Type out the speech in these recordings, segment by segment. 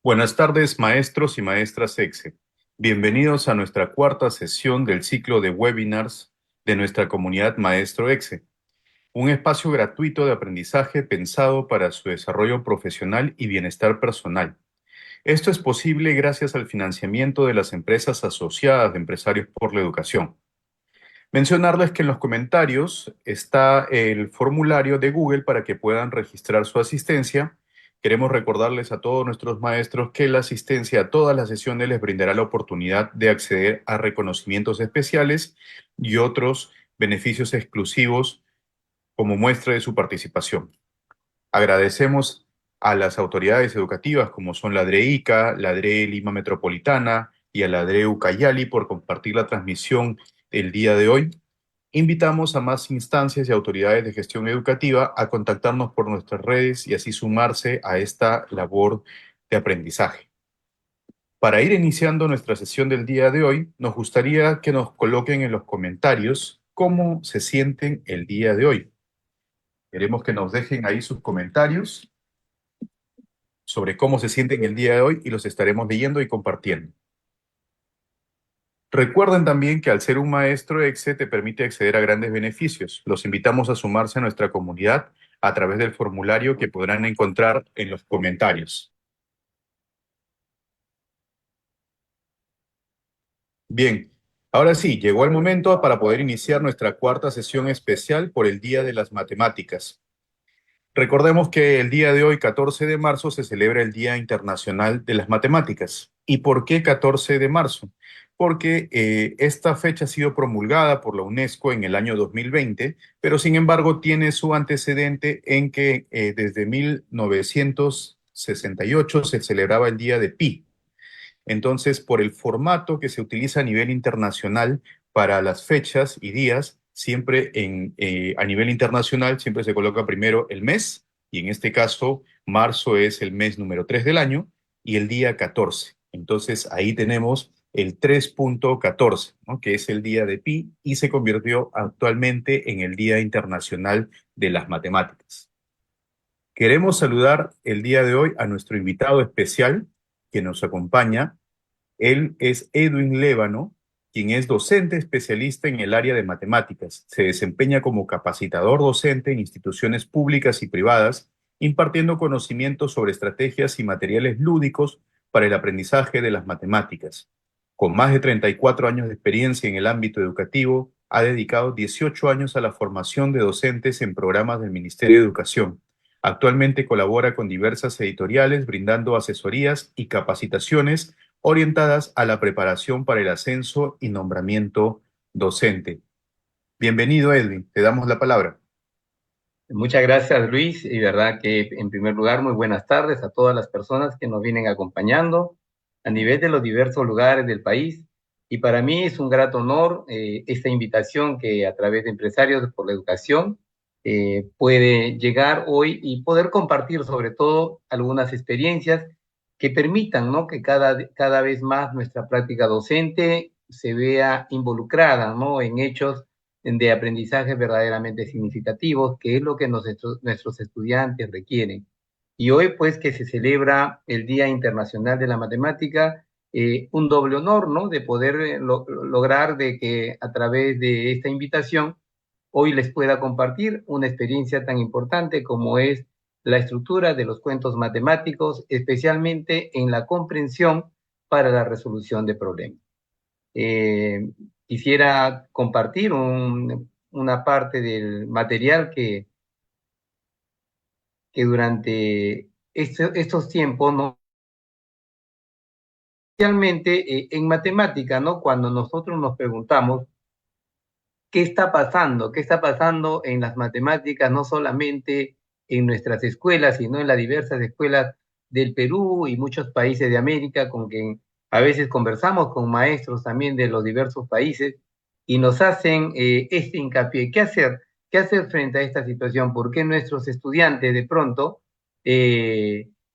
Buenas tardes, maestros y maestras EXE. Bienvenidos a nuestra cuarta sesión del ciclo de webinars de nuestra comunidad Maestro EXE, un espacio gratuito de aprendizaje pensado para su desarrollo profesional y bienestar personal. Esto es posible gracias al financiamiento de las empresas asociadas de Empresarios por la Educación. Mencionarles que en los comentarios está el formulario de Google para que puedan registrar su asistencia. Queremos recordarles a todos nuestros maestros que la asistencia a todas las sesiones les brindará la oportunidad de acceder a reconocimientos especiales y otros beneficios exclusivos como muestra de su participación. Agradecemos a las autoridades educativas como son la DREICA, la DRE Lima Metropolitana y a la DRE Ucayali por compartir la transmisión el día de hoy. Invitamos a más instancias y autoridades de gestión educativa a contactarnos por nuestras redes y así sumarse a esta labor de aprendizaje. Para ir iniciando nuestra sesión del día de hoy, nos gustaría que nos coloquen en los comentarios cómo se sienten el día de hoy. Queremos que nos dejen ahí sus comentarios sobre cómo se sienten el día de hoy y los estaremos leyendo y compartiendo. Recuerden también que al ser un maestro EXE te permite acceder a grandes beneficios. Los invitamos a sumarse a nuestra comunidad a través del formulario que podrán encontrar en los comentarios. Bien, ahora sí, llegó el momento para poder iniciar nuestra cuarta sesión especial por el Día de las Matemáticas. Recordemos que el día de hoy, 14 de marzo, se celebra el Día Internacional de las Matemáticas. ¿Y por qué 14 de marzo? Porque esta fecha ha sido promulgada por la UNESCO en el año 2020, pero sin embargo tiene su antecedente en que desde 1968 se celebraba el Día de Pi. Entonces, por el formato que se utiliza a nivel internacional para las fechas y días, siempre a nivel internacional siempre se coloca primero el mes, y en este caso, marzo es el mes número 3 del año, y el día 14. Entonces, ahí tenemos el 3.14, ¿no? Que es el día de Pi, y se convirtió actualmente en el Día Internacional de las Matemáticas. Queremos saludar el día de hoy a nuestro invitado especial que nos acompaña. Él es Edwin Lévano, quien es docente especialista en el área de matemáticas. Se desempeña como capacitador docente en instituciones públicas y privadas, impartiendo conocimientos sobre estrategias y materiales lúdicos para el aprendizaje de las matemáticas. Con más de 34 años de experiencia en el ámbito educativo, ha dedicado 18 años a la formación de docentes en programas del Ministerio de Educación. Actualmente colabora con diversas editoriales, brindando asesorías y capacitaciones orientadas a la preparación para el ascenso y nombramiento docente. Bienvenido, Edwin. Te damos la palabra. Muchas gracias, Luis, y verdad que en primer lugar, muy buenas tardes a todas las personas que nos vienen acompañando a nivel de los diversos lugares del país. Y para mí es un grato honor esta invitación que a través de Empresarios por la Educación puede llegar hoy y poder compartir sobre todo algunas experiencias que permitan, ¿no?, que cada vez más nuestra práctica docente se vea involucrada, ¿no?, en hechos de aprendizaje verdaderamente significativos, que es lo que nuestros estudiantes requieren. Y hoy, pues, que se celebra el Día Internacional de la Matemática, un doble honor, ¿no?, de poder lograr de que a través de esta invitación hoy les pueda compartir una experiencia tan importante como es la estructura de los cuentos matemáticos, especialmente en la comprensión para la resolución de problemas. Eh, Quisiera compartir una parte del material que durante estos tiempos, ¿no?, especialmente en matemática, ¿no?, cuando nosotros nos preguntamos qué está pasando, qué está pasando en las matemáticas, no solamente en nuestras escuelas, sino en las diversas escuelas del Perú y muchos países de América, con quien a veces conversamos con maestros también de los diversos países y nos hacen este hincapié. ¿Qué hacer? ¿Qué hacer frente a esta situación? ¿Por qué nuestros estudiantes de pronto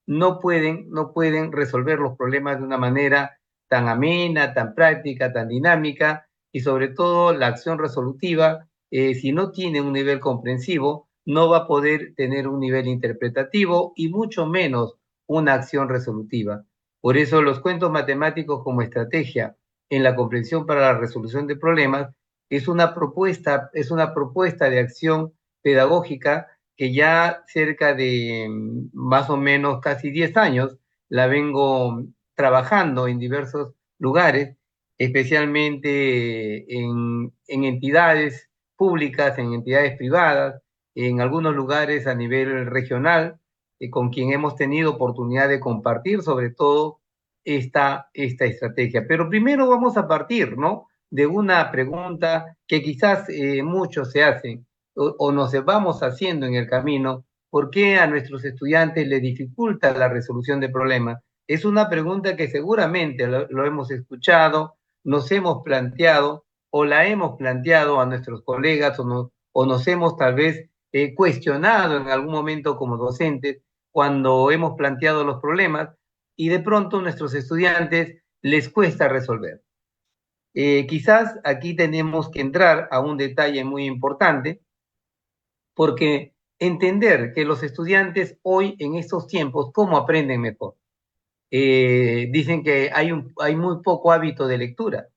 no pueden resolver los problemas de una manera tan amena, tan práctica, tan dinámica? Y sobre todo la acción resolutiva, si no tiene un nivel comprensivo, no va a poder tener un nivel interpretativo y mucho menos una acción resolutiva. Por eso los cuentos matemáticos como estrategia en la comprensión para la resolución de problemas es una propuesta de acción pedagógica que ya cerca de más o menos casi 10 años la vengo trabajando en diversos lugares, especialmente en entidades públicas, en entidades privadas, en algunos lugares a nivel regional, con quien hemos tenido oportunidad de compartir sobre todo esta estrategia. Pero primero vamos a partir, ¿no? De una pregunta que quizás muchos se hacen o nos vamos haciendo en el camino. ¿Por qué a nuestros estudiantes les dificulta la resolución de problemas? Es una pregunta que seguramente lo hemos escuchado, nos hemos planteado o la hemos planteado a nuestros colegas o nos hemos tal vez cuestionado en algún momento como docentes cuando hemos planteado los problemas y de pronto a nuestros estudiantes les cuesta resolver. Quizás aquí tenemos que entrar a un detalle muy importante porque entender que los estudiantes hoy en estos tiempos, ¿cómo aprenden mejor? Dicen que hay muy poco hábito de lectura.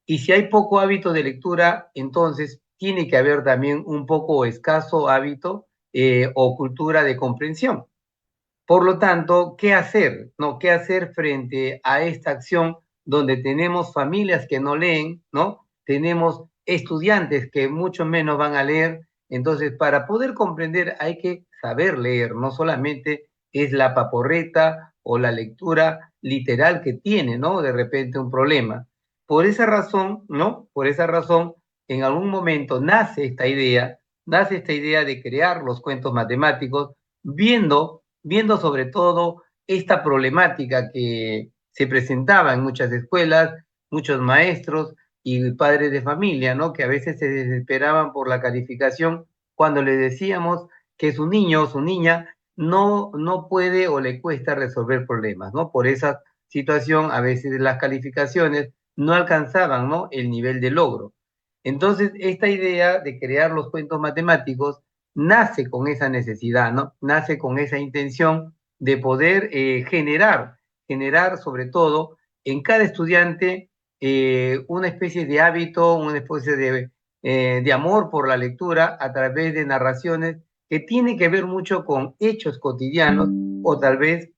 Y si hay poco hábito de lectura, entonces tiene que haber también un poco escaso hábito o cultura de comprensión. Por lo tanto, ¿qué hacer? ¿No? ¿Qué hacer frente a esta acción donde tenemos familias que no leen, ¿no? Tenemos estudiantes que mucho menos van a leer. Entonces, para poder comprender hay que saber leer, no solamente es la paporreta o la lectura literal que tiene, ¿no? De repente un problema. Por esa razón, ¿no? Por esa razón, en algún momento nace esta idea de crear los cuentos matemáticos, viendo sobre todo esta problemática que se presentaba en muchas escuelas, muchos maestros y padres de familia, ¿no? Que a veces se desesperaban por la calificación cuando le decíamos que su niño o su niña no puede o le cuesta resolver problemas, ¿no? Por esa situación, a veces las calificaciones no alcanzaban, ¿no? El nivel de logro. Entonces, esta idea de crear los cuentos matemáticos nace con esa necesidad, ¿no? Nace con esa intención de poder generar sobre todo en cada estudiante una especie de hábito, una especie de amor por la lectura a través de narraciones que tiene que ver mucho con hechos cotidianos o tal vez,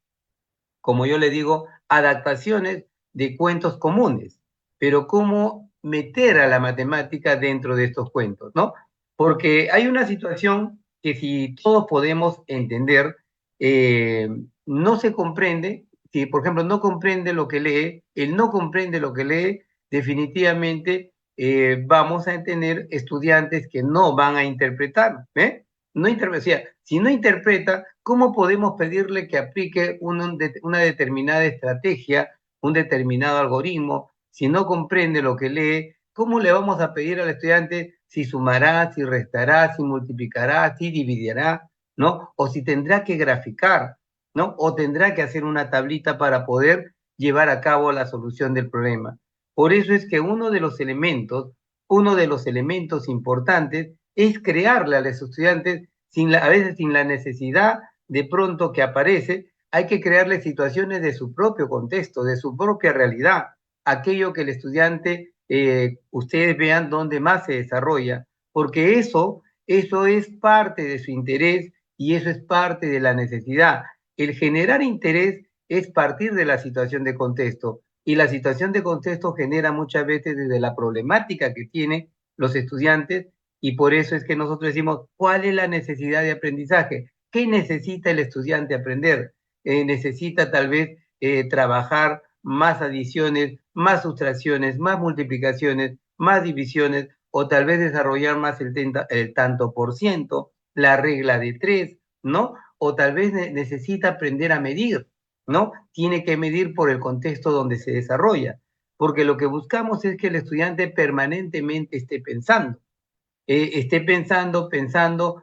como yo le digo, adaptaciones de cuentos comunes. Pero cómo meter a la matemática dentro de estos cuentos, ¿no? Porque hay una situación que si todos podemos entender, eh, no se comprende, si por ejemplo no comprende lo que lee, él no comprende lo que lee, definitivamente vamos a tener estudiantes que no van a interpretar, ¿eh? No interpreta, o sea, si no interpreta, ¿cómo podemos pedirle que aplique una determinada estrategia, un determinado algoritmo? Si no comprende lo que lee, ¿cómo le vamos a pedir al estudiante si sumará, si restará, si multiplicará, si dividirá, ¿no? O si tendrá que graficar, ¿no? O tendrá que hacer una tablita para poder llevar a cabo la solución del problema. Por eso es que uno de los elementos importantes es crearle a los estudiantes, a veces sin la necesidad de pronto que aparece, hay que crearle situaciones de su propio contexto, de su propia realidad, aquello que el estudiante, ustedes vean dónde más se desarrolla, porque eso es parte de su interés y eso es parte de la necesidad. El generar interés es partir de la situación de contexto y la situación de contexto genera muchas veces desde la problemática que tienen los estudiantes y por eso es que nosotros decimos, ¿cuál es la necesidad de aprendizaje? ¿Qué necesita el estudiante aprender? Necesita tal vez trabajar más adiciones, más sustracciones, más multiplicaciones, más divisiones, o tal vez desarrollar más el tanto por ciento, la regla de tres, ¿no? O tal vez necesita aprender a medir, ¿no? Tiene que medir por el contexto donde se desarrolla, porque lo que buscamos es que el estudiante permanentemente esté pensando,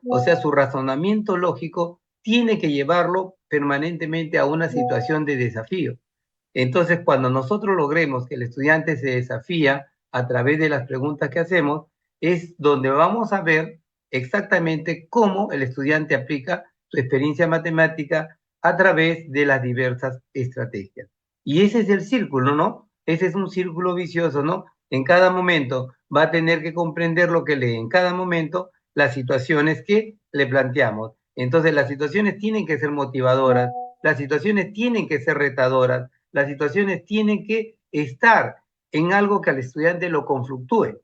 o sea, su razonamiento lógico tiene que llevarlo permanentemente a una situación de desafío. Entonces, cuando nosotros logremos que el estudiante se desafía a través de las preguntas que hacemos, es donde vamos a ver exactamente cómo el estudiante aplica su experiencia matemática a través de las diversas estrategias. Y ese es el círculo, ¿no? Ese es un círculo vicioso, ¿no? En cada momento va a tener que comprender lo que lee, en cada momento las situaciones que le planteamos. Entonces las situaciones tienen que ser motivadoras, las situaciones tienen que ser retadoras, las situaciones tienen que estar en algo que al estudiante lo conflictúe.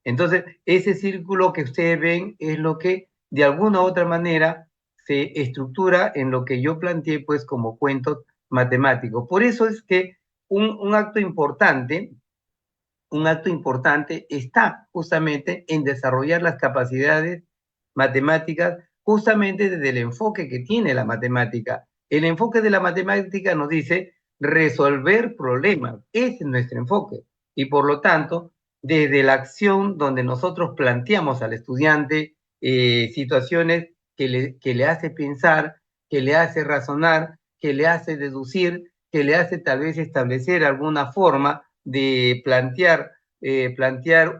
Entonces, ese círculo que ustedes ven es lo que de alguna u otra manera se estructura en lo que yo planteé pues como cuentos matemáticos. Por eso es que un acto importante está justamente en desarrollar las capacidades matemáticas, justamente desde el enfoque que tiene la matemática. El enfoque de la matemática nos dice resolver problemas, ese es nuestro enfoque. Y por lo tanto, desde la acción donde nosotros planteamos al estudiante situaciones que le hace pensar, que le hace razonar, que le hace deducir, que le hace tal vez establecer alguna forma de plantear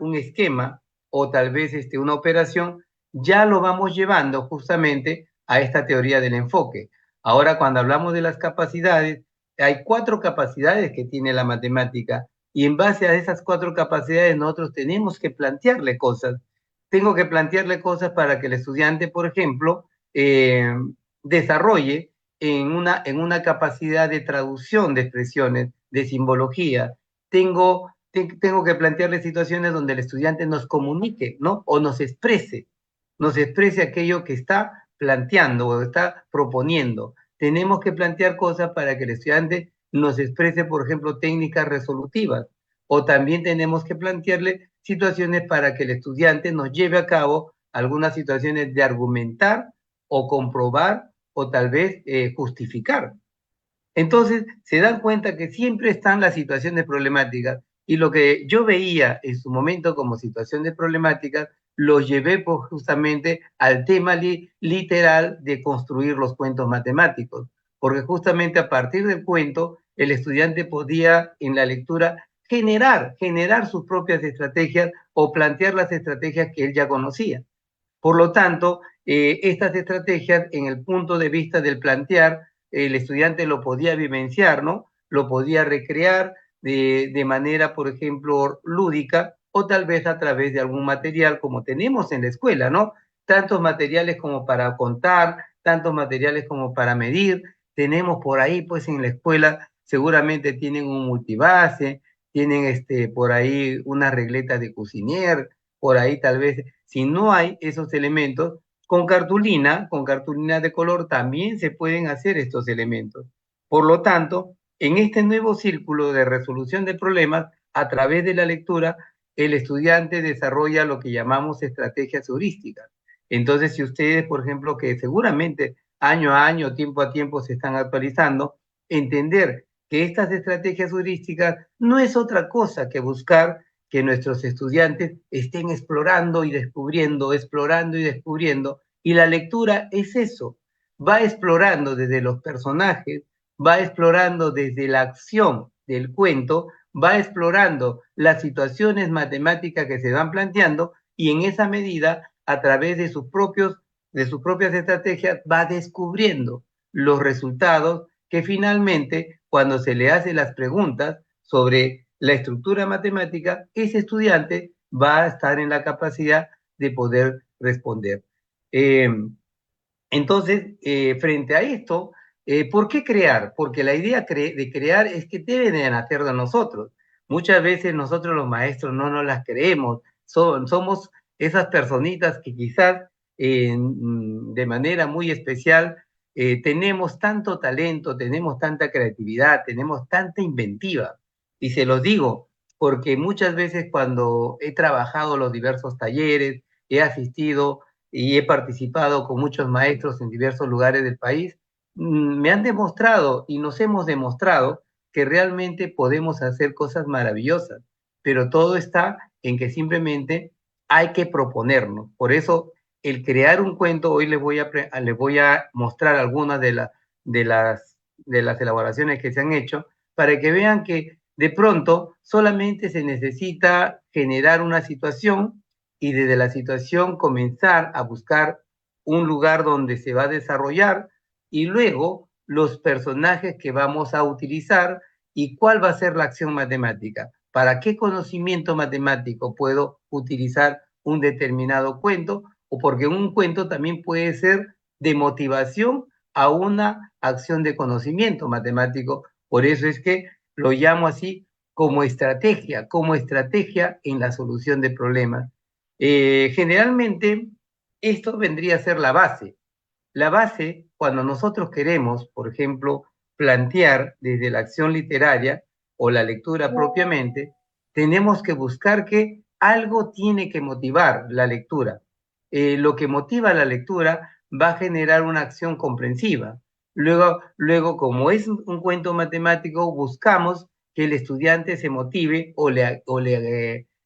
un esquema o tal vez una operación, ya lo vamos llevando justamente a esta teoría del enfoque. Ahora, cuando hablamos de las capacidades, hay 4 capacidades que tiene la matemática y en base a esas 4 capacidades nosotros tenemos que plantearle cosas. Tengo que plantearle cosas para que el estudiante, por ejemplo, desarrolle en una capacidad de traducción de expresiones, de simbología. Tengo que plantearle situaciones donde el estudiante nos comunique, ¿no? O nos exprese aquello que está planteando o está proponiendo. Tenemos que plantear cosas para que el estudiante nos exprese, por ejemplo, técnicas resolutivas. O también tenemos que plantearle situaciones para que el estudiante nos lleve a cabo algunas situaciones de argumentar o comprobar o tal vez justificar. Entonces, se dan cuenta que siempre están las situaciones problemáticas y lo que yo veía en su momento como situaciones problemáticas, lo llevé pues, justamente al tema literal de construir los cuentos matemáticos, porque justamente a partir del cuento, el estudiante podía en la lectura generar sus propias estrategias o plantear las estrategias que él ya conocía. Por lo tanto, estas estrategias, en el punto de vista del plantear, el estudiante lo podía vivenciar, ¿no? Lo podía recrear de manera, por ejemplo, lúdica o tal vez a través de algún material como tenemos en la escuela, ¿no? Tantos materiales como para contar, tantos materiales como para medir. Tenemos por ahí, pues en la escuela seguramente tienen un multibase, tienen por ahí una regleta de cocinier, por ahí tal vez, si no hay esos elementos, con cartulina de color también se pueden hacer estos elementos. Por lo tanto, en este nuevo círculo de resolución de problemas, a través de la lectura, el estudiante desarrolla lo que llamamos estrategias heurísticas. Entonces, si ustedes, por ejemplo, que seguramente año a año, tiempo a tiempo se están actualizando, entender que estas estrategias heurísticas no es otra cosa que buscar que nuestros estudiantes estén explorando y descubriendo, y la lectura es eso, va explorando desde los personajes, va explorando desde la acción del cuento, va explorando las situaciones matemáticas que se van planteando y en esa medida, a través de sus propias estrategias, va descubriendo los resultados que finalmente, cuando se le hace las preguntas sobre la estructura matemática, ese estudiante va a estar en la capacidad de poder responder. Eh, entonces, frente a esto, ¿por qué crear? Porque la idea de crear es que debe de nacer de nosotros. Muchas veces nosotros los maestros no nos las creemos, somos esas personitas que quizás de manera muy especial tenemos tanto talento, tenemos tanta creatividad, tenemos tanta inventiva. Y se los digo, porque muchas veces cuando he trabajado los diversos talleres, he asistido y he participado con muchos maestros en diversos lugares del país, me han demostrado y nos hemos demostrado que realmente podemos hacer cosas maravillosas, pero todo está en que simplemente hay que proponernos. Por eso, el crear un cuento, hoy les voy a mostrar algunas de, las, de las elaboraciones que se han hecho, para que vean que de pronto solamente se necesita generar una situación y desde la situación comenzar a buscar un lugar donde se va a desarrollar y luego los personajes que vamos a utilizar ¿Y cuál va a ser la acción matemática? ¿Para qué conocimiento matemático puedo utilizar un determinado cuento? O porque un cuento también puede ser de motivación a una acción de conocimiento matemático. Por eso es que lo llamo así como estrategia en la solución de problemas. Generalmente, esto vendría a ser la base. La base, cuando nosotros queremos, por ejemplo, plantear desde la acción literaria o la lectura propiamente, tenemos que buscar que algo tiene que motivar la lectura. Lo que motiva la lectura va a generar una acción comprensiva. Luego, como es un cuento matemático, buscamos que el estudiante se motive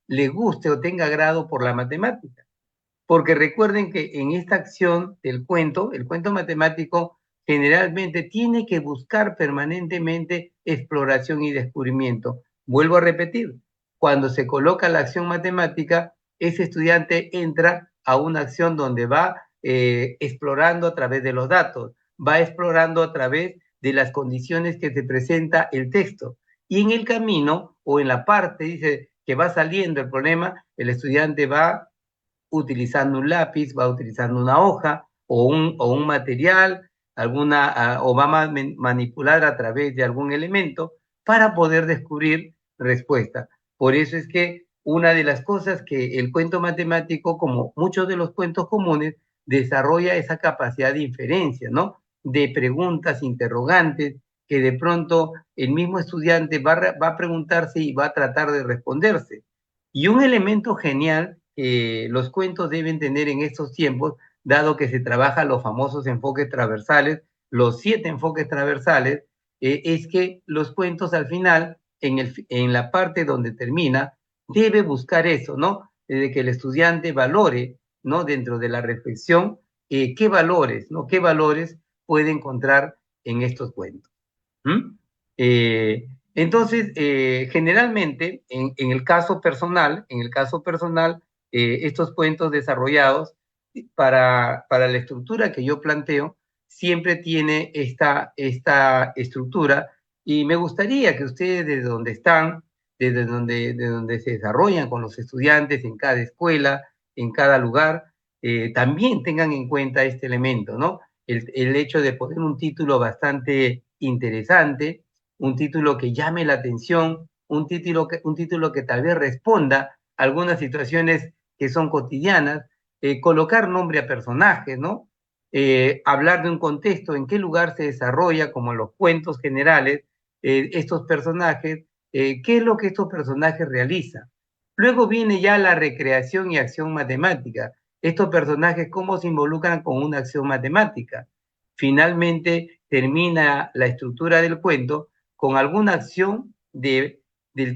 le guste o tenga agrado por la matemática. Porque recuerden que en esta acción del cuento, el cuento matemático generalmente tiene que buscar permanentemente exploración y descubrimiento. Vuelvo a repetir, cuando se coloca la acción matemática, ese estudiante entra a una acción donde va explorando a través de los datos, va explorando a través de las condiciones que se presenta el texto. Y en el camino o en la parte, dice, que va saliendo el problema, el estudiante va utilizando un lápiz, va utilizando una hoja o un material, o va a manipular a través de algún elemento para poder descubrir respuesta. Por eso es que una de las cosas que el cuento matemático, como muchos de los cuentos comunes, desarrolla esa capacidad de inferencia, ¿no? De preguntas, interrogantes, que de pronto el mismo estudiante va a preguntarse y va a tratar de responderse. Y un elemento genial que los cuentos deben tener en estos tiempos, dado que se trabajan los famosos enfoques transversales, los 7 enfoques transversales, es que los cuentos al final, en la parte donde termina, debe buscar eso, ¿no? De que el estudiante valore, ¿no? Dentro de la reflexión, qué valores, ¿no? ¿Qué valores puede encontrar en estos cuentos? ¿Mm? Entonces, generalmente, en el caso personal, estos cuentos desarrollados para la estructura que yo planteo, siempre tiene esta estructura y me gustaría que ustedes desde donde están, de donde se desarrollan con los estudiantes en cada escuela, en cada lugar, también tengan en cuenta este elemento, ¿no? El hecho de poner un título bastante interesante, un título que llame la atención, un título que tal vez responda a algunas situaciones que son cotidianas, colocar nombre a personajes, ¿no? Hablar de un contexto, en qué lugar se desarrolla, como en los cuentos generales, estos personajes, qué es lo que estos personajes realizan. Luego viene ya la recreación y acción matemática. Estos personajes, cómo se involucran con una acción matemática. Finalmente termina la estructura del cuento con alguna acción del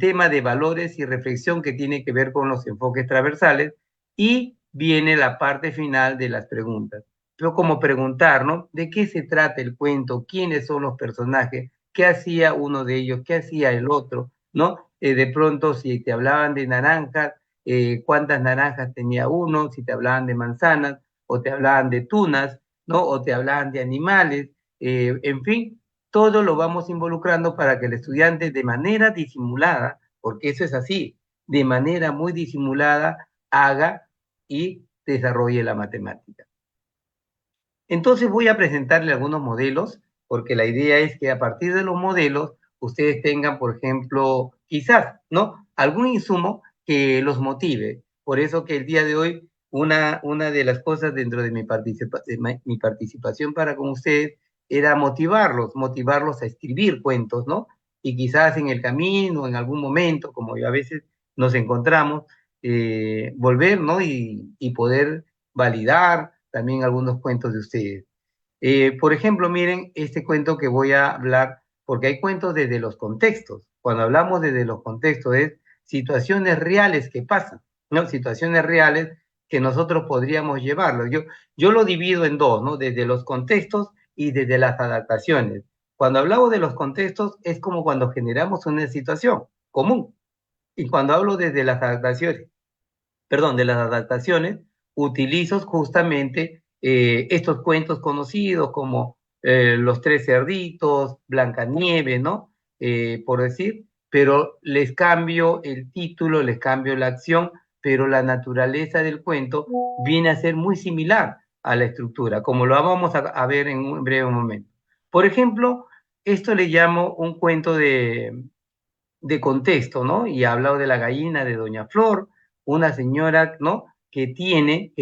tema de valores y reflexión que tiene que ver con los enfoques transversales y viene la parte final de las preguntas. Pero como preguntar, ¿no? ¿De qué se trata el cuento? ¿Quiénes son los personajes? ¿Qué hacía uno de ellos? ¿Qué hacía el otro? ¿No? De pronto, si te hablaban de naranjas, cuántas naranjas tenía uno, si te hablaban de manzanas, o te hablaban de tunas, ¿no? O te hablaban de animales, en fin, todo lo vamos involucrando para que el estudiante de manera disimulada, porque eso es así, de manera muy disimulada, haga y desarrolle la matemática. Entonces voy a presentarle algunos modelos, porque la idea es que a partir de los modelos ustedes tengan, por ejemplo, quizás, ¿no? Algún insumo que los motive. Por eso que el día de hoy, una de las cosas dentro de mi participación para con ustedes era motivarlos a escribir cuentos, ¿no? Y quizás en el camino, en algún momento, como a veces nos encontramos, volver, ¿no? Y poder validar también algunos cuentos de ustedes. Por ejemplo, miren este cuento que voy a hablar, porque hay cuentos desde los contextos. Cuando hablamos desde los contextos es situaciones reales que pasan, ¿no? Situaciones reales que nosotros podríamos llevarlo. Yo lo divido en dos, ¿no? Desde los contextos y desde las adaptaciones. Cuando hablamos de los contextos es como cuando generamos una situación común. Y cuando hablo desde las adaptaciones, perdón, de las adaptaciones, utilizo justamente estos cuentos conocidos como Los Tres Cerditos, Blancanieves, ¿no? por decir, pero les cambio el título, les cambio la acción, pero la naturaleza del cuento viene a ser muy similar a la estructura, como lo vamos a ver en un breve momento. Por ejemplo, esto le llamo un cuento de contexto, ¿no? Y ha hablado de la gallina de Doña Flor, una señora, ¿no? Que tiene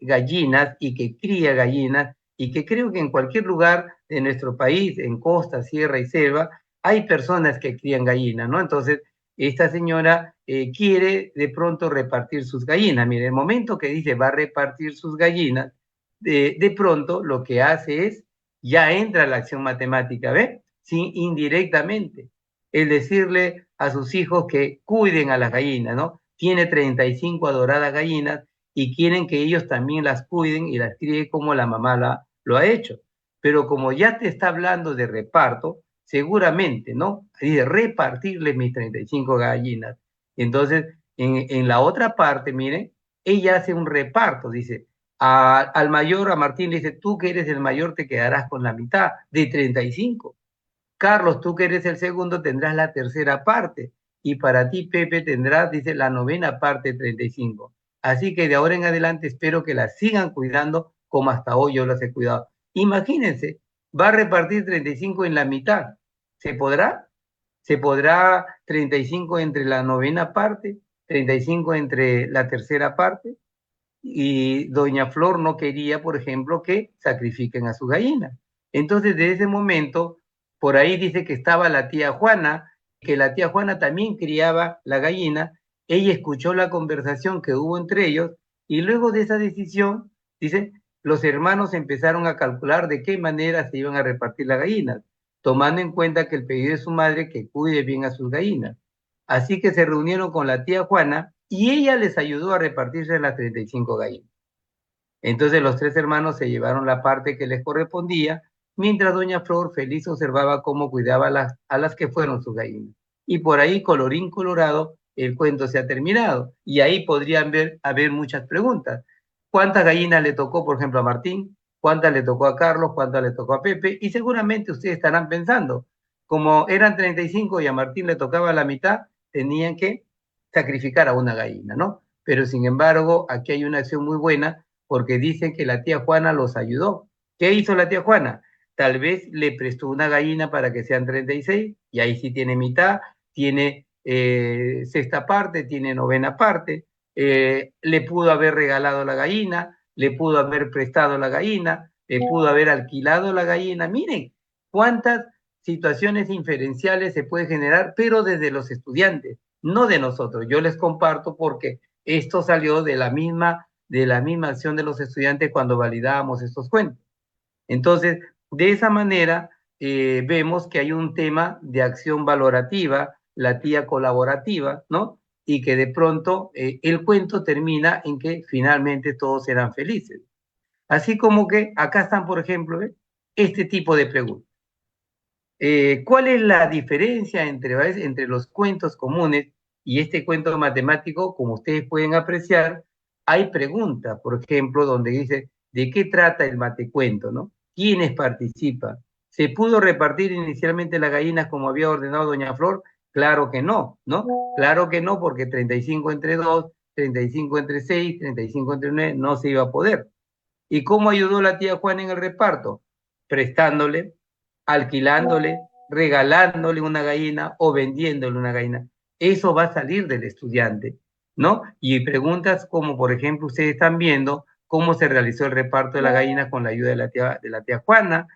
gallinas y que cría gallinas y que creo que en cualquier lugar de nuestro país, en costa, sierra y selva, hay personas que crían gallinas, ¿no? Entonces, esta señora quiere de pronto repartir sus gallinas. Mire, el momento que dice va a repartir sus gallinas, de pronto lo que hace es, ya entra la acción matemática, ¿ve? Sí, indirectamente el decirle a sus hijos que cuiden a las gallinas, ¿no? Tiene 35 adoradas gallinas y quieren que ellos también las cuiden y las críen como la mamá lo ha hecho. Pero como ya te está hablando de reparto, seguramente, ¿no? Dice, repartirles mis 35 gallinas. Entonces, en la otra parte, miren, ella hace un reparto, dice, al mayor, a Martín, le dice, tú que eres el mayor te quedarás con la mitad de 35. Carlos, tú que eres el segundo tendrás la tercera parte y para ti, Pepe, tendrás, dice, la novena parte de 35. Así que de ahora en adelante espero que las sigan cuidando como hasta hoy yo las he cuidado. Imagínense, va a repartir 35 en la mitad. ¿Se podrá? ¿Se podrá 35 entre la novena parte, 35 entre la tercera parte? Y doña Flor no quería, por ejemplo, que sacrifiquen a su gallina. Entonces, de ese momento, por ahí dice que estaba la tía Juana, que la tía Juana también criaba la gallina, ella escuchó la conversación que hubo entre ellos y luego de esa decisión, dice, los hermanos empezaron a calcular de qué manera se iban a repartir las gallinas, tomando en cuenta que el pedido de su madre que cuide bien a sus gallinas. Así que se reunieron con la tía Juana y ella les ayudó a repartirse las 35 gallinas. Entonces los tres hermanos se llevaron la parte que les correspondía, mientras doña Flor feliz observaba cómo cuidaba a las que fueron sus gallinas. Y por ahí, colorín colorado, el cuento se ha terminado. Y ahí podrían haber muchas preguntas. ¿Cuántas gallinas le tocó, por ejemplo, a Martín? ¿Cuántas le tocó a Carlos? ¿Cuántas le tocó a Pepe? Y seguramente ustedes estarán pensando, como eran 35 y a Martín le tocaba la mitad, tenían que sacrificar a una gallina, ¿no? Pero sin embargo, aquí hay una acción muy buena porque dicen que la tía Juana los ayudó. ¿Qué hizo la tía Juana? Tal vez le prestó una gallina para que sean 36 y ahí sí tiene mitad, tiene sexta parte, tiene novena parte, le pudo haber regalado la gallina, le pudo haber prestado la gallina, le pudo haber alquilado la gallina. Miren cuántas situaciones inferenciales se puede generar, pero desde los estudiantes, no de nosotros. Yo les comparto porque esto salió de la misma acción de los estudiantes cuando validábamos estos cuentos. Entonces, de esa manera, vemos que hay un tema de acción valorativa, la tía colaborativa, ¿no? Y que de pronto el cuento termina en que finalmente todos serán felices. Así como que acá están, por ejemplo, este tipo de preguntas. ¿Cuál es la diferencia entre los cuentos comunes y este cuento matemático? Como ustedes pueden apreciar, hay preguntas, por ejemplo, donde dice, ¿de qué trata el matecuento, no? ¿Quiénes participan? ¿Se pudo repartir inicialmente las gallinas como había ordenado doña Flor? Claro que no, ¿no? Claro que no, porque 35 entre 2, 35 entre 6, 35 entre 9, no se iba a poder. ¿Y cómo ayudó la tía Juana en el reparto? Prestándole, alquilándole, regalándole una gallina o vendiéndole una gallina. Eso va a salir del estudiante, ¿no? Y preguntas como, por ejemplo, ustedes están viendo cómo se realizó el reparto de la gallina con la ayuda de la tía Juana,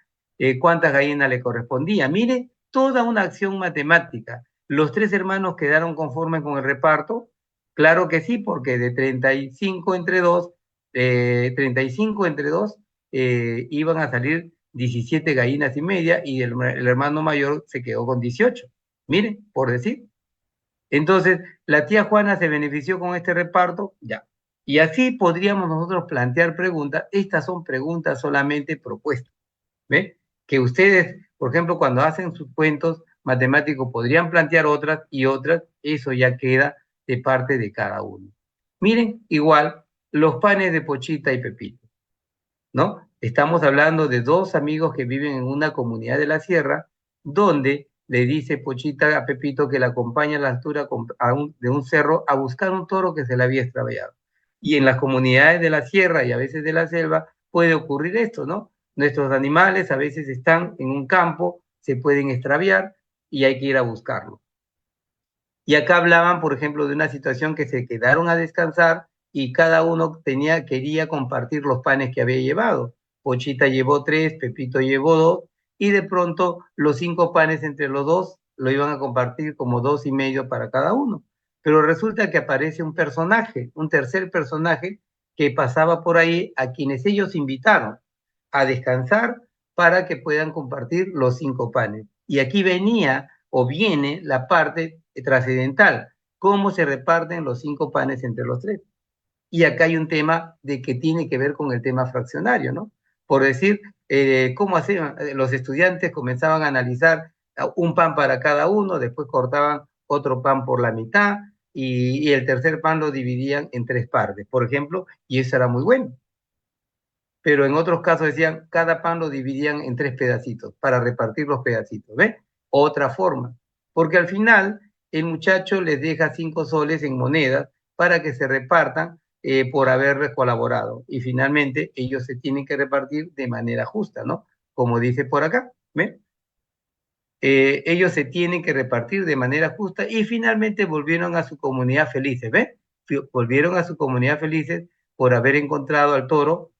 cuántas gallinas le correspondía. Mire, toda una acción matemática. ¿Los tres hermanos quedaron conformes con el reparto? Claro que sí, porque de 35 entre 2, 35 entre 2 iban a salir 17 gallinas y media y el hermano mayor se quedó con 18. Miren, por decir. Entonces, la tía Juana se benefició con este reparto, ya. Y así podríamos nosotros plantear preguntas. Estas son preguntas solamente propuestas. ¿Ve? Que ustedes, por ejemplo, cuando hacen sus cuentos matemáticos, podrían plantear otras y otras. Eso ya queda de parte de cada uno. Miren, igual, los panes de Pochita y Pepito, ¿no? Estamos hablando de dos amigos que viven en una comunidad de la sierra donde le dice Pochita a Pepito que la acompaña a la altura de un cerro a buscar un toro que se le había extraviado. Y en las comunidades de la sierra y a veces de la selva puede ocurrir esto, ¿no? Nuestros animales a veces están en un campo, se pueden extraviar y hay que ir a buscarlo. Y acá hablaban, por ejemplo, de una situación que se quedaron a descansar y cada uno quería compartir los panes que había llevado. Pochita llevó 3, Pepito llevó 2, y de pronto los 5 panes entre los dos lo iban a compartir como 2,5 para cada uno. Pero resulta que aparece un personaje, un tercer personaje que pasaba por ahí a quienes ellos invitaron a descansar para que puedan compartir los 5 panes. Y aquí venía o viene la parte trascendental, cómo se reparten los 5 panes entre los 3. Y acá hay un tema de que tiene que ver con el tema fraccionario, ¿no? Por decir, cómo hacían, los estudiantes comenzaban a analizar un pan para cada uno, después cortaban otro pan por la mitad y el tercer pan lo dividían en 3 partes, por ejemplo, y eso era muy bueno. Pero en otros casos decían, cada pan lo dividían en 3 pedacitos para repartir los pedacitos, ¿ves? Otra forma, porque al final el muchacho les deja 5 soles en monedas para que se repartan por haber colaborado. Y finalmente ellos se tienen que repartir de manera justa, ¿no? Como dice por acá, ¿ves? Ellos se tienen que repartir de manera justa y finalmente volvieron a su comunidad felices, ¿ves? Volvieron a su comunidad felices por haber encontrado al toro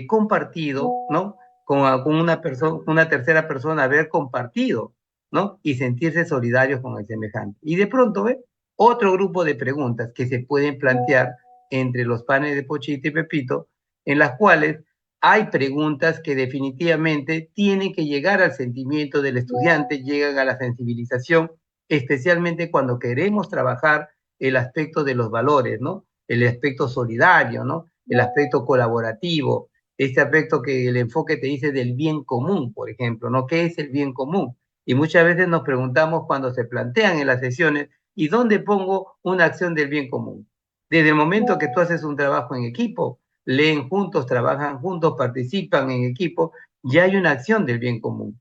compartido, ¿no? Con una persona, una tercera persona, haber compartido, ¿no? Y sentirse solidarios con el semejante. Y de pronto, ¿ves? Otro grupo de preguntas que se pueden plantear entre los panes de Pochita y Pepito, en las cuales hay preguntas que definitivamente tienen que llegar al sentimiento del estudiante, llegan a la sensibilización, especialmente cuando queremos trabajar el aspecto de los valores, ¿no? El aspecto solidario, ¿no? El aspecto colaborativo, este aspecto que el enfoque te dice del bien común, por ejemplo, ¿no? ¿Qué es el bien común? Y muchas veces nos preguntamos cuando se plantean en las sesiones, ¿y dónde pongo una acción del bien común? Desde el momento que tú haces un trabajo en equipo, leen juntos, trabajan juntos, participan en equipo, ya hay una acción del bien común.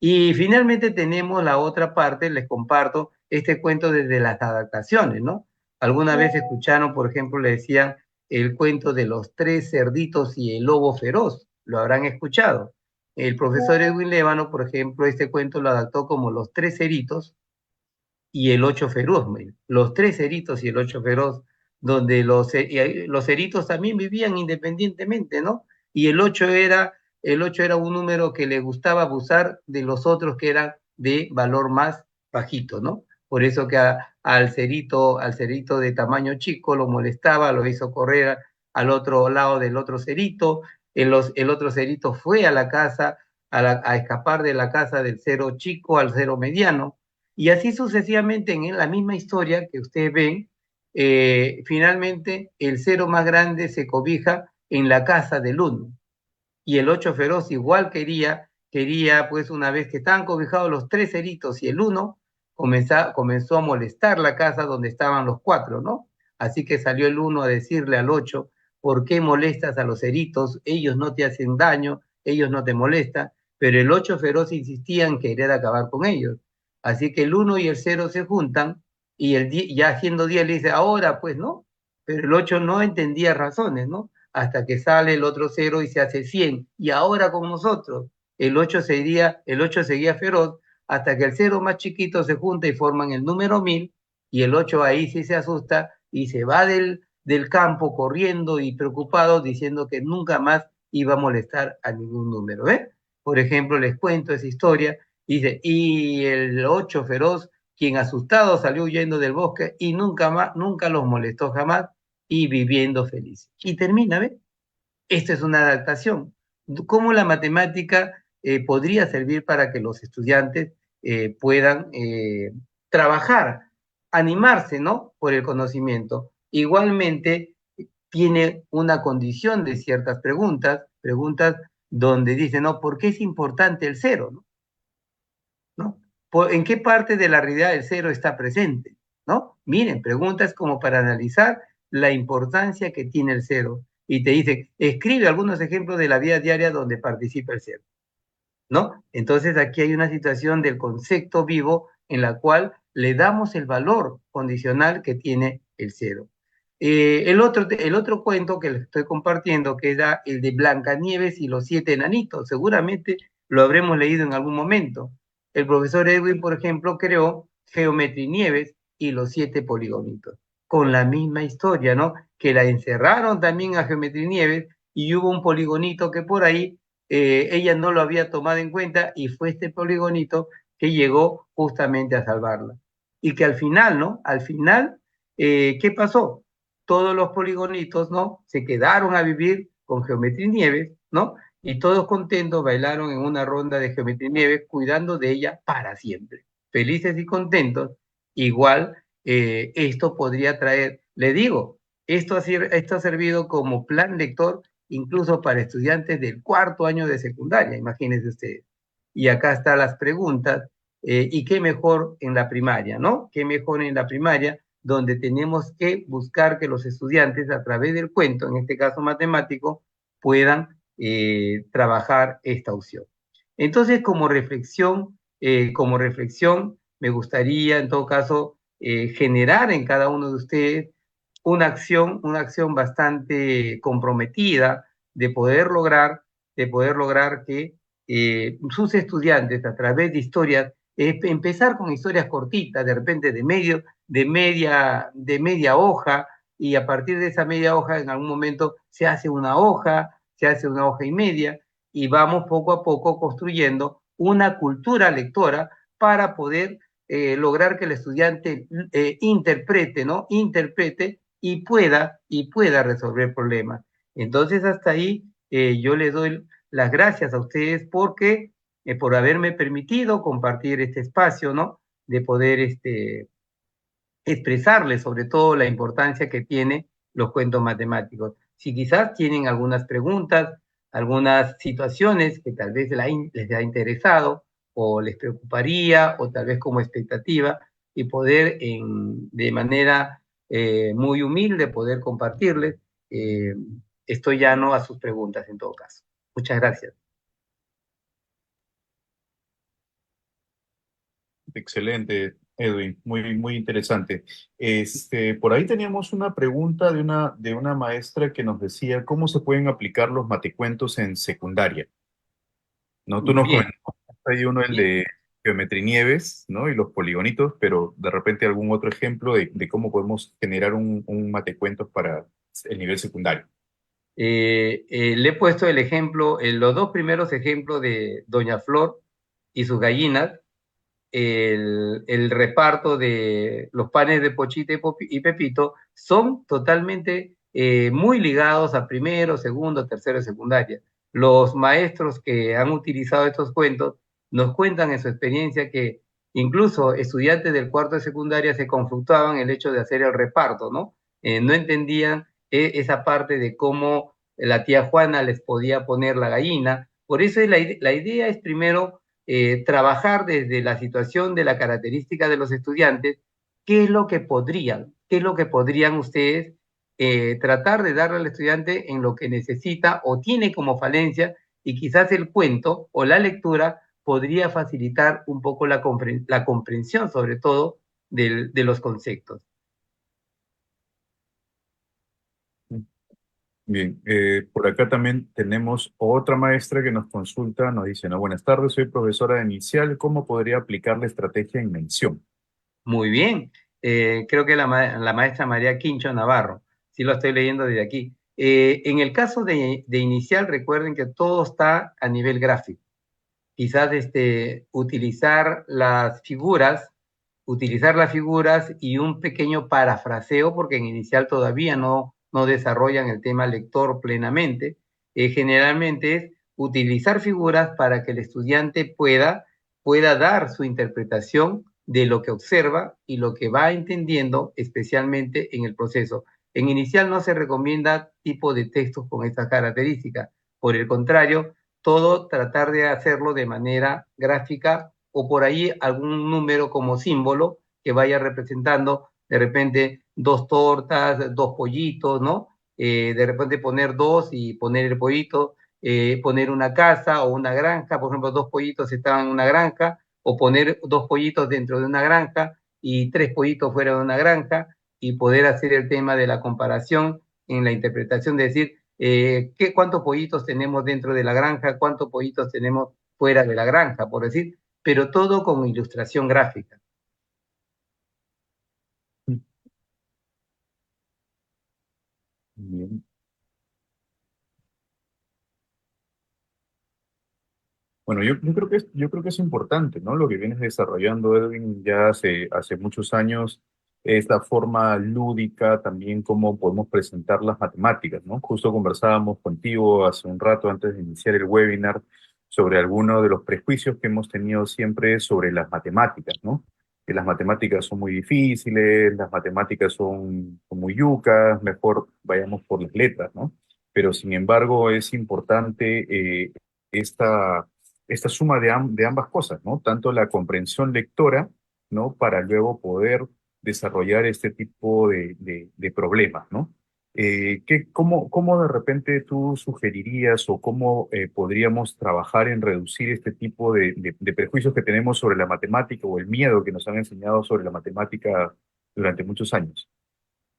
Y finalmente tenemos la otra parte, les comparto este cuento desde las adaptaciones, ¿no? Alguna vez escucharon, por ejemplo, le decían el cuento de los 3 cerditos y el lobo feroz, lo habrán escuchado. El profesor Edwin Lévano, por ejemplo, este cuento lo adaptó como los 3 ceritos y el 8 feroz, los 3 ceritos y el 8 feroz, donde los ceritos también vivían independientemente, ¿no? Y el 8 era un número que le gustaba abusar de los otros que eran de valor más bajito, ¿no? Por eso que al cerito de tamaño chico lo molestaba, lo hizo correr al otro lado del otro cerito, el otro cerito fue a la casa, a escapar de la casa del cero chico al cero mediano, y así sucesivamente en la misma historia que ustedes ven, finalmente el cero más grande se cobija en la casa del uno. Y el 8 feroz igual quería pues una vez que estaban cobijados los 3 ceritos y el uno, comenzó a molestar la casa donde estaban los 4, ¿no? Así que salió el uno a decirle al 8, ¿por qué molestas a los ceritos? Ellos no te hacen daño, ellos no te molestan, pero el 8 feroz insistía en querer acabar con ellos. Así que el 1 y el 0 se juntan y ya siendo 10 le dice, ahora pues no, pero el 8 no entendía razones, ¿no? Hasta que sale el otro 0 y se hace 100. Y ahora con nosotros, el 8 seguía feroz hasta que el 0 más chiquito se junta y forman el número 1000 y el 8 ahí sí se asusta y se va del campo corriendo y preocupado diciendo que nunca más iba a molestar a ningún número. ¿Eh? Por ejemplo, les cuento esa historia. Dice, y el 8 feroz, quien asustado salió huyendo del bosque y nunca más, nunca los molestó jamás y viviendo feliz. Y termina, ¿ves? Esta es una adaptación. ¿Cómo la matemática podría servir para que los estudiantes puedan trabajar, animarse, ¿no? Por el conocimiento. Igualmente, tiene una condición de ciertas preguntas donde dice, ¿no? ¿Por qué es importante el cero? ¿No? ¿No? ¿En qué parte de la realidad el cero está presente? ¿No? Miren, preguntas como para analizar la importancia que tiene el cero. Y te dice, escribe algunos ejemplos de la vida diaria donde participa el cero. ¿no? Entonces aquí hay una situación del concepto vivo en la cual le damos el valor condicional que tiene el cero. El otro cuento que les estoy compartiendo, que era el de Blancanieves y los siete enanitos, seguramente lo habremos leído en algún momento. El profesor Edwin, por ejemplo, creó Geometría Nieves y los siete poligonitos, con la misma historia, ¿no? Que la encerraron también a Geometría Nieves y hubo un poligonito que por ahí ella no lo había tomado en cuenta y fue este poligonito que llegó justamente a salvarla. Y que al final, ¿no? Al final, ¿qué pasó? Todos los poligonitos, ¿no? Se quedaron a vivir con Geometría Nieves, ¿no? Y todos contentos bailaron en una ronda de Geometría Nieves, cuidando de ella para siempre. Felices y contentos. Igual, esto podría traer, le digo, esto ha servido como plan lector incluso para estudiantes del cuarto año de secundaria, imagínense ustedes. Y acá están las preguntas, y qué mejor en la primaria, ¿no? Qué mejor en la primaria, donde tenemos que buscar que los estudiantes, a través del cuento, en este caso matemático, puedan trabajar esta opción. Entonces, como reflexión, me gustaría, en todo caso, generar en cada uno de ustedes una acción bastante comprometida de poder lograr que sus estudiantes, a través de historias, empezar con historias cortitas, de repente de media hoja, y a partir de esa media hoja, en algún momento se hace una hoja y media, y vamos poco a poco construyendo una cultura lectora para poder lograr que el estudiante interprete, ¿no? Interprete y pueda resolver problemas. Entonces, hasta ahí yo les doy las gracias a ustedes por haberme permitido compartir este espacio, ¿no? De poder expresarles sobre todo la importancia que tiene los cuentos matemáticos. Si quizás tienen algunas preguntas, algunas situaciones que tal vez les ha interesado o les preocuparía, o tal vez como expectativa, y poder de manera muy humilde poder compartirles, eh, estoy llano a sus preguntas en todo caso. Muchas gracias. Excelente, Edwin, muy, muy interesante. Por ahí teníamos una pregunta de una maestra que nos decía cómo se pueden aplicar los matecuentos en secundaria, ¿no? Tú nos Bien, comentaste ahí uno, el bien. de Geometría Nieves, ¿no? Y los poligonitos, pero de repente algún otro ejemplo de cómo podemos generar un matecuentos para el nivel secundario. Le he puesto el ejemplo, los dos primeros ejemplos de Doña Flor y sus gallinas, el reparto de los panes de Pochita y Pepito, son totalmente muy ligados a primero, segundo, tercero y secundaria. Los maestros que han utilizado estos cuentos nos cuentan en su experiencia que incluso estudiantes del cuarto de secundaria se conflictuaban el hecho de hacer el reparto, ¿no? No entendían esa parte de cómo la tía Juana les podía poner la gallina. Por eso la idea es primero trabajar desde la situación de la característica de los estudiantes, qué es lo que podrían ustedes tratar de darle al estudiante en lo que necesita o tiene como falencia, y quizás el cuento o la lectura podría facilitar un poco la comprensión, sobre todo, de los conceptos. Bien, por acá también tenemos otra maestra que nos consulta, nos dice, no, buenas tardes, soy profesora de inicial, ¿cómo podría aplicar la estrategia en mención? Muy bien. Creo que la maestra María Quincho Navarro, sí lo estoy leyendo desde aquí. En el caso de inicial, recuerden que todo está a nivel gráfico. Quizás utilizar las figuras y un pequeño parafraseo, porque en inicial todavía no desarrollan el tema lector plenamente. Generalmente es utilizar figuras para que el estudiante pueda dar su interpretación de lo que observa y lo que va entendiendo, especialmente en el proceso. En inicial no se recomienda tipo de textos con estas características. Por el contrario, todo tratar de hacerlo de manera gráfica, o por ahí algún número como símbolo que vaya representando de repente dos tortas, dos pollitos, ¿no? De repente poner dos y poner el pollito, poner una casa o una granja, por ejemplo, dos pollitos estaban en una granja, o poner dos pollitos dentro de una granja y tres pollitos fuera de una granja, y poder hacer el tema de la comparación en la interpretación, de decir, cuántos pollitos tenemos dentro de la granja, cuántos pollitos tenemos fuera de la granja, por decir, pero todo con ilustración gráfica. Bien. Bueno, yo creo que es importante, ¿no? Lo que vienes desarrollando, Edwin, ya hace muchos años, esta forma lúdica, también cómo podemos presentar las matemáticas, ¿no? Justo conversábamos contigo hace un rato antes de iniciar el webinar sobre algunos de los prejuicios que hemos tenido siempre sobre las matemáticas, ¿no? Que las matemáticas son muy difíciles, las matemáticas son muy yucas, mejor vayamos por las letras, ¿no? Pero sin embargo es importante esta suma de ambas cosas, ¿no? Tanto la comprensión lectora, ¿no? Para luego poder desarrollar este tipo de problemas, ¿no? ¿Cómo de repente tú sugerirías o cómo podríamos trabajar en reducir este tipo de prejuicios que tenemos sobre la matemática o el miedo que nos han enseñado sobre la matemática durante muchos años?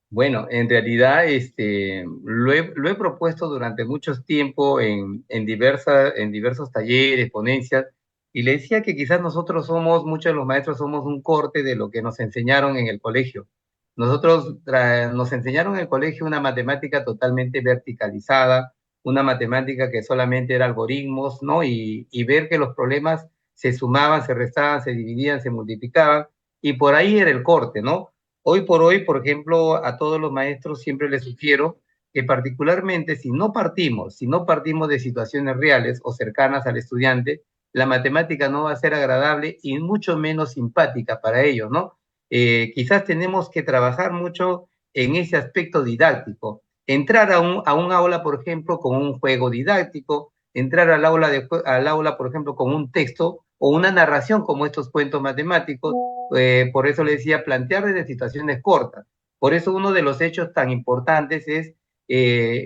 Bueno, en realidad lo he propuesto durante mucho tiempo en diversos talleres, ponencias, y le decía que quizás nosotros somos, muchos de los maestros somos un corte de lo que nos enseñaron en el colegio. Nos enseñaron en el colegio una matemática totalmente verticalizada, una matemática que solamente era algoritmos, ¿no? Y ver que los problemas se sumaban, se restaban, se dividían, se multiplicaban, y por ahí era el corte, ¿no? Hoy por hoy, por ejemplo, a todos los maestros siempre les sugiero que particularmente si no partimos de situaciones reales o cercanas al estudiante, la matemática no va a ser agradable y mucho menos simpática para ellos, ¿no? Quizás tenemos que trabajar mucho en ese aspecto didáctico. Entrar a un aula, por ejemplo, con un juego didáctico, entrar al aula, por ejemplo, con un texto o una narración como estos cuentos matemáticos. Por eso le decía, plantear desde situaciones cortas. Por eso uno de los hechos tan importantes es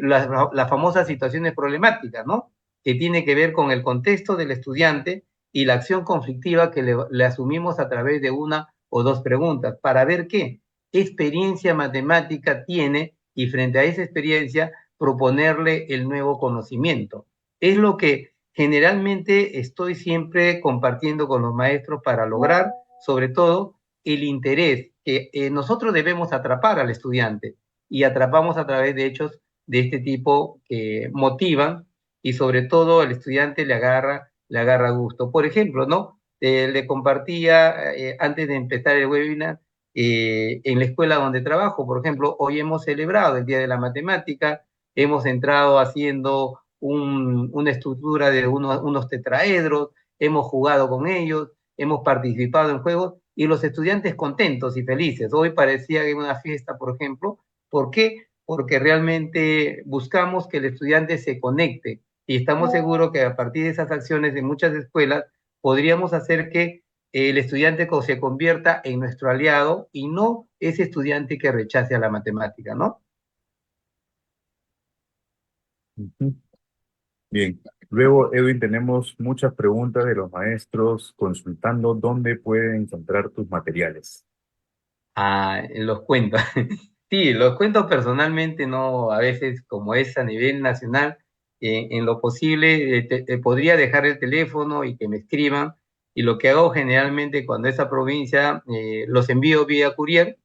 las famosas situaciones problemáticas, ¿no? Que tiene que ver con el contexto del estudiante y la acción conflictiva que le asumimos a través de una o dos preguntas, para ver qué experiencia matemática tiene y frente a esa experiencia proponerle el nuevo conocimiento. Es lo que generalmente estoy siempre compartiendo con los maestros para lograr, sobre todo, el interés que nosotros debemos atrapar al estudiante, y atrapamos a través de hechos de este tipo que motivan, y sobre todo el estudiante le agarra gusto. Por ejemplo, ¿no? Le compartía antes de empezar el webinar, en la escuela donde trabajo, por ejemplo, hoy hemos celebrado el Día de la Matemática, hemos entrado haciendo una estructura de unos tetraedros, hemos jugado con ellos, hemos participado en juegos y los estudiantes contentos y felices. Hoy parecía que una fiesta, por ejemplo. ¿Por qué? Porque realmente buscamos que el estudiante se conecte, y estamos seguros que a partir de esas acciones en muchas escuelas podríamos hacer que el estudiante se convierta en nuestro aliado y no ese estudiante que rechace a la matemática, ¿no? Ujú. Bien. Luego, Edwin, tenemos muchas preguntas de los maestros consultando dónde pueden encontrar tus materiales. Los cuentos. Sí, los cuentos personalmente no, a veces como es a nivel nacional, en lo posible podría dejar el teléfono y que me escriban, y lo que hago generalmente cuando esa provincia los envío vía courier,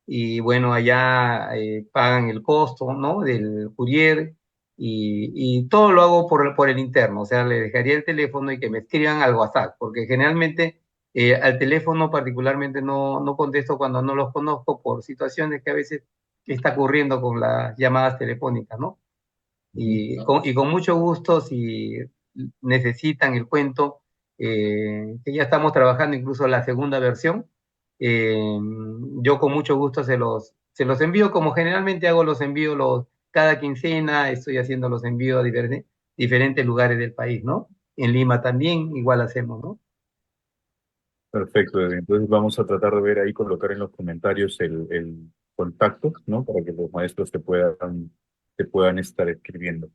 y bueno, allá pagan el costo, ¿no? Del courier, y todo lo hago por el interno, o sea, le dejaría el teléfono y que me escriban al WhatsApp, porque generalmente al teléfono particularmente no contesto cuando no los conozco por situaciones que a veces está ocurriendo con las llamadas telefónicas, ¿no? Ujú. Y con mucho gusto, si necesitan el cuento, que ya estamos trabajando incluso la segunda versión, eh, yo con mucho gusto se los envío, como generalmente hago los envíos cada quincena, estoy haciendo los envíos a diferentes lugares del país, ¿no? En Lima también, igual hacemos, ¿no? Perfecto, Edwin. Entonces vamos a tratar de ver ahí, colocar en los comentarios el contacto, ¿no? Para que los maestros te puedan estar escribiendo.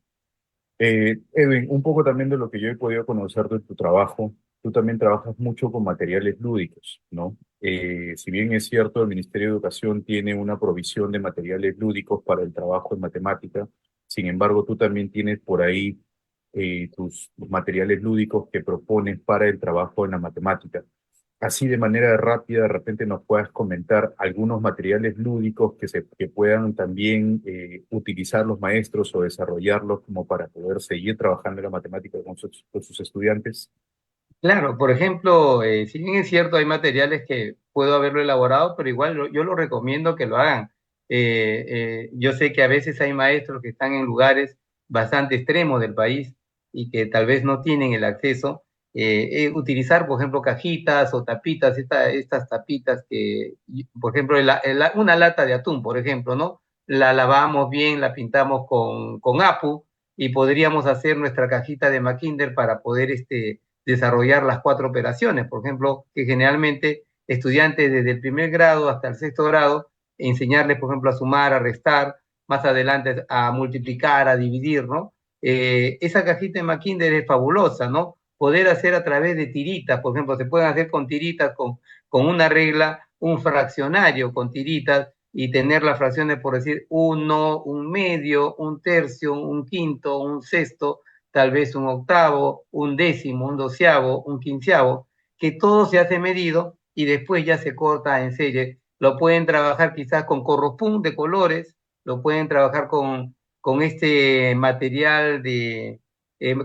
Edwin, un poco también de lo que yo he podido conocer de tu trabajo, tú también trabajas mucho con materiales lúdicos, ¿no? Si bien es cierto, el Ministerio de Educación tiene una provisión de materiales lúdicos para el trabajo en matemática, sin embargo, tú también tienes por ahí tus materiales lúdicos que propones para el trabajo en la matemática. Así de manera rápida, de repente nos puedas comentar algunos materiales lúdicos que puedan también utilizar los maestros o desarrollarlos como para poder seguir trabajando en la matemática con sus estudiantes. Claro, por ejemplo, si bien es cierto, hay materiales que puedo haberlo elaborado, pero igual yo lo recomiendo que lo hagan. Yo sé que a veces hay maestros que están en lugares bastante extremos del país y que tal vez no tienen el acceso. Utilizar, por ejemplo, cajitas o tapitas, estas tapitas que, por ejemplo, una lata de atún, por ejemplo, ¿no? La lavamos bien, la pintamos con APU y podríamos hacer nuestra cajita de Mackinder para poder desarrollar las cuatro operaciones, por ejemplo, que generalmente estudiantes desde el primer grado hasta el sexto grado, enseñarles, por ejemplo, a sumar, a restar, más adelante a multiplicar, a dividir, ¿no? Esa cajita de Mackinder es fabulosa, ¿no? Poder hacer a través de tiritas, por ejemplo, se pueden hacer con tiritas, con una regla, un fraccionario con tiritas y tener las fracciones, por decir, uno, un medio, un tercio, un quinto, un sexto, tal vez un octavo, un décimo, un doceavo, un quinceavo, que todo se hace medido y después ya se corta en serie. Lo pueden trabajar quizás con corropún de colores, lo pueden trabajar con este material de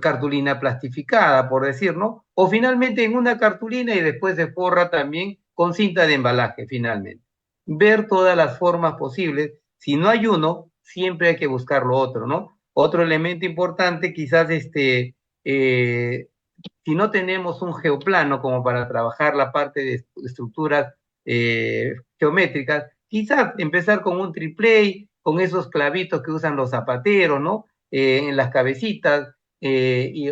cartulina plastificada, por decir, ¿no? O finalmente en una cartulina y después se forra también con cinta de embalaje, finalmente. Ver todas las formas posibles. Si no hay uno, siempre hay que buscar lo otro, ¿no? Otro elemento importante, quizás si no tenemos un geoplano como para trabajar la parte de estructuras geométricas, quizás empezar con un triplay, con esos clavitos que usan los zapateros, ¿no? En las cabecitas,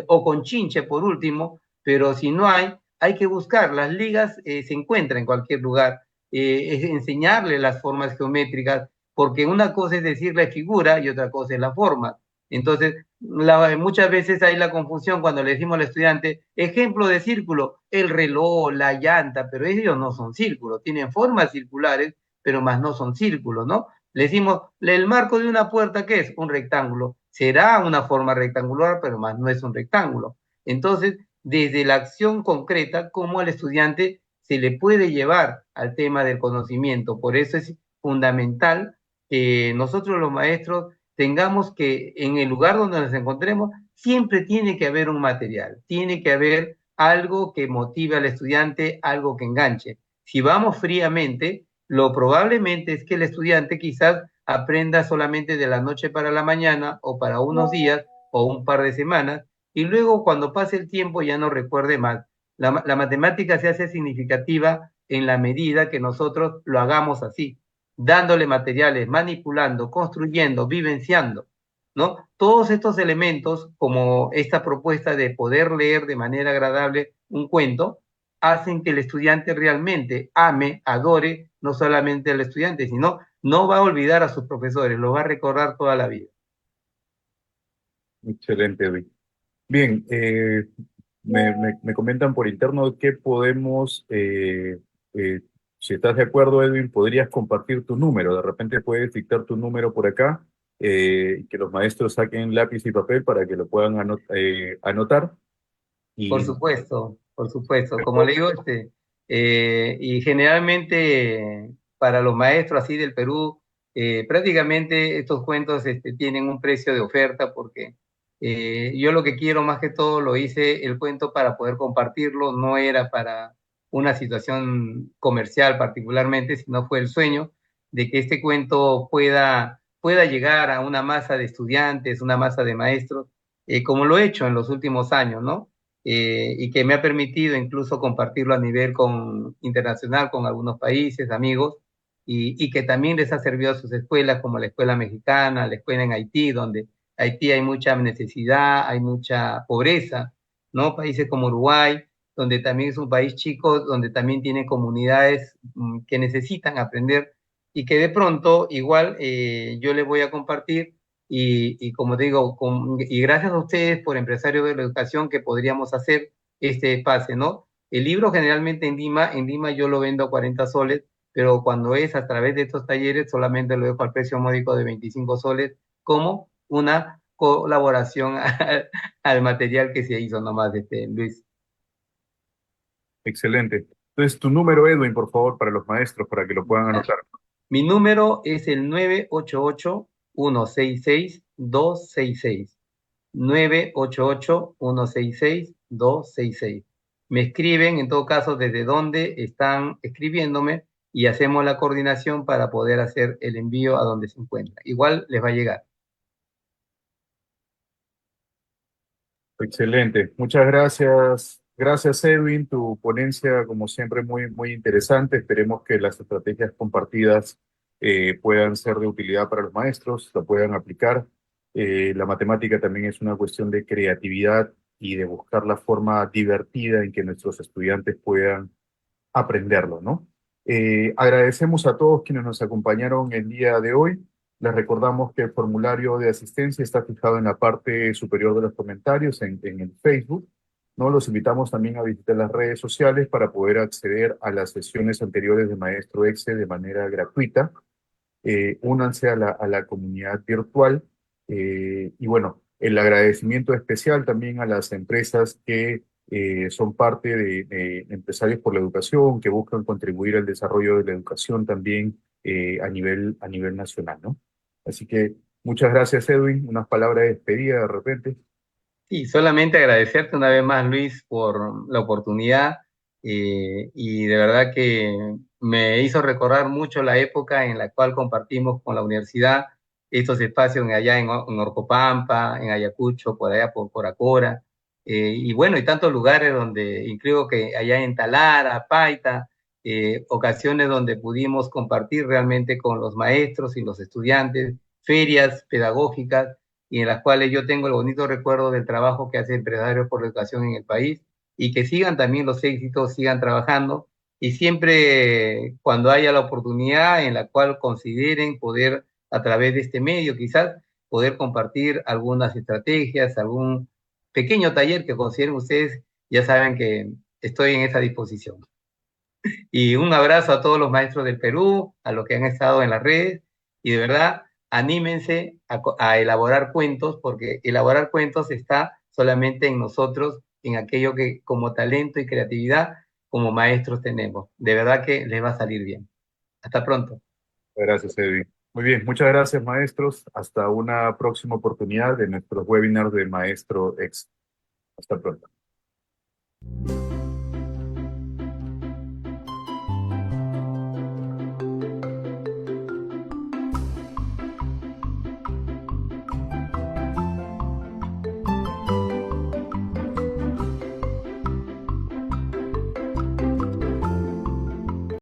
o con chinche por último, pero si no hay que buscar. Las ligas se encuentran en cualquier lugar. Es enseñarle las formas geométricas, porque una cosa es decirle figura y otra cosa es la forma. Entonces, muchas veces hay la confusión cuando le decimos al estudiante, ejemplo de círculo, el reloj, la llanta, pero ellos no son círculos, tienen formas circulares, pero más no son círculos, ¿no? Le decimos, el marco de una puerta, ¿qué es? Un rectángulo. Será una forma rectangular, pero más no es un rectángulo. Entonces, desde la acción concreta, cómo al estudiante se le puede llevar al tema del conocimiento. Por eso es fundamental que nosotros los maestros tengamos que, en el lugar donde nos encontremos, siempre tiene que haber un material, tiene que haber algo que motive al estudiante, algo que enganche. Si vamos fríamente, lo probablemente es que el estudiante quizás aprenda solamente de la noche para la mañana o para unos días o un par de semanas y luego cuando pase el tiempo ya no recuerde más. La matemática se hace significativa en la medida que nosotros lo hagamos así, dándole materiales, manipulando, construyendo, vivenciando, ¿no? Todos estos elementos, como esta propuesta de poder leer de manera agradable un cuento, hacen que el estudiante realmente ame, adore, no solamente al estudiante, sino no va a olvidar a sus profesores, lo va a recordar toda la vida. Excelente, Edwin. Bien, me comentan por interno que podemos, si estás de acuerdo, Edwin, podrías compartir tu número. De repente puedes dictar tu número por acá, y que los maestros saquen lápiz y papel para que lo puedan anotar. Por Y supuesto, por supuesto. Como le digo, y generalmente para los maestros así del Perú, prácticamente estos cuentos tienen un precio de oferta porque yo lo que quiero más que todo lo hice el cuento para poder compartirlo, no era para una situación comercial particularmente, sino fue el sueño de que este cuento pueda llegar a una masa de estudiantes, una masa de maestros, como lo he hecho en los últimos años, ¿no? Y que me ha permitido incluso compartirlo a nivel internacional con algunos países, amigos, y que también les ha servido a sus escuelas, como la escuela mexicana, la escuela en Haití, donde Haití hay mucha necesidad, hay mucha pobreza, ¿no? Países como Uruguay, donde también es un país chico, donde también tiene comunidades que necesitan aprender y que de pronto igual yo les voy a compartir y como digo, y gracias a ustedes por Empresarios de la Educación que podríamos hacer este pase, ¿no? El libro generalmente en Dima yo lo vendo a 40 soles, pero cuando es a través de estos talleres solamente lo dejo al precio módico de 25 soles como una colaboración al material que se hizo nomás, Luis. Excelente. Entonces, tu número, Edwin, por favor, para los maestros, para que lo puedan anotar. Mi número es el 988-166-266. 988-166-266. Me escriben, en todo caso, desde dónde están escribiéndome y hacemos la coordinación para poder hacer el envío a donde se encuentra. Igual les va a llegar. Excelente. Muchas gracias. Gracias, Edwin. Tu ponencia, como siempre, muy interesante. Esperemos que las estrategias compartidas puedan ser de utilidad para los maestros, la puedan aplicar. La matemática también es una cuestión de creatividad y de buscar la forma divertida en que nuestros estudiantes puedan aprenderlo, ¿no? Agradecemos a todos quienes nos acompañaron el día de hoy. Les recordamos que el formulario de asistencia está fijado en la parte superior de los comentarios en el Facebook, ¿no? Los invitamos también a visitar las redes sociales para poder acceder a las sesiones anteriores de Maestro Exe de manera gratuita. Únanse a la comunidad virtual y bueno, el agradecimiento especial también a las empresas que son parte de Empresarios por la Educación, que buscan contribuir al desarrollo de la educación también a nivel nacional, ¿no? Así que muchas gracias, Edwin. Unas palabras de despedida de repente. Sí, solamente agradecerte una vez más, Luis, por la oportunidad y de verdad que me hizo recordar mucho la época en la cual compartimos con la universidad estos espacios allá en Orcopampa, en Ayacucho, por allá por Coracora, y bueno, y tantos lugares donde, incluso que allá en Talara, Paita, ocasiones donde pudimos compartir realmente con los maestros y los estudiantes, ferias pedagógicas y en las cuales yo tengo el bonito recuerdo del trabajo que hace Empresarios por la Educación en el país y que sigan también los éxitos, sigan trabajando y siempre cuando haya la oportunidad en la cual consideren poder a través de este medio quizás poder compartir algunas estrategias, algún pequeño taller que consideren ustedes, ya saben que estoy en esa disposición. Y un abrazo a todos los maestros del Perú, a los que han estado en las redes, y de verdad, anímense a elaborar cuentos, porque elaborar cuentos está solamente en nosotros, en aquello que como talento y creatividad, como maestros tenemos. De verdad que les va a salir bien. Hasta pronto. Gracias, Edwin. Muy bien, muchas gracias, maestros. Hasta una próxima oportunidad de nuestros webinars de Maestro Ex. Hasta pronto.